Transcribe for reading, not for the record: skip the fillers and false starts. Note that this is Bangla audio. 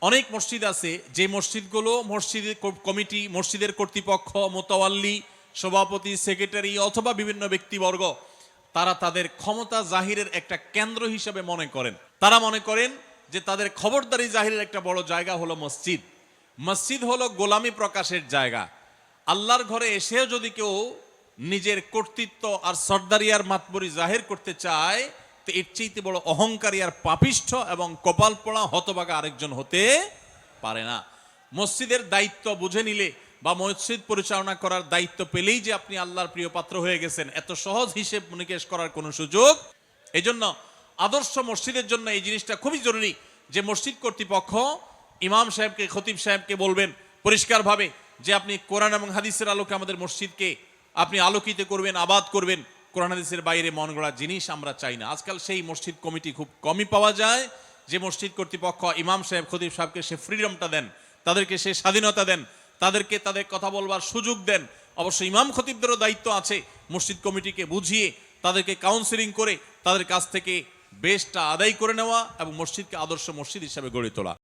অনেক মসজিদ আছে যে মসজিদগুলো মসজিদের কমিটি, মসজিদের কর্তৃপক্ষ, মোতাওয়াল্লি, সভাপতি, সেক্রেটারি অথবা বিভিন্ন ব্যক্তিবর্গ তারা তাদের ক্ষমতা জাহিরের একটা কেন্দ্র হিসেবে মনে করেন। তারা মনে করেন যে তাদের খবরদারি জাহিরের একটা বড় জায়গা হলো মসজিদ। মসজিদ হলো গোলামি প্রকাশের জায়গা। আল্লাহর ঘরে এসেও যদি কেউ নিজের কর্তৃত্ব আর সর্দারিয়ার মাতবরি জাহির করতে চায়, তো এর চাইতে বড় অহংকারী আর পাপিষ্ঠ এবং কপাল পোড়া হতভাগা আরেকজন হতে পারে না। মসজিদের দায়িত্ব বুঝে নিলে বা মসজিদ পরিচালনা করার দায়িত্ব পেলেই যে আপনি আল্লাহর প্রিয় পাত্র হয়ে গেছেন, এত সহজ হিসেব নিকেশ করার কোনো সুযোগ। এই জন্য আদর্শ মসজিদের জন্য এই জিনিসটা খুবই জরুরি যে মসজিদ কর্তৃপক্ষ ইমাম সাহেবকে, খতিব সাহেবকে বলবেন পরিষ্কারভাবে যে আপনি কোরআন এবং হাদিসের আলোকে আমাদের মসজিদকে আপনি আলোকিত করবেন, আবাদ করবেন। কোরআন হাদিসের বাইরে মন গড়া জিনিস আমরা চাই না। আজকাল সেই মসজিদ কমিটি খুব কমই পাওয়া যায় যে মসজিদ কর্তৃপক্ষ ইমাম সাহেব, খতিব সাহেবকে সে ফ্রিডমটা দেন, তাদেরকে সে স্বাধীনতা দেন, তাদেরকে তাদের কথা বলবার সুযোগ দেন। অবশ্য ইমাম খতিবদেরও দায়িত্ব আছে মসজিদ কমিটিকে বুঝিয়ে তাদেরকে কাউন্সিলিং করে তাদের কাছ থেকে বেশটা আদায় করে নেওয়া এবং মসজিদকে আদর্শ মসজিদ হিসাবে গড়ে তোলা।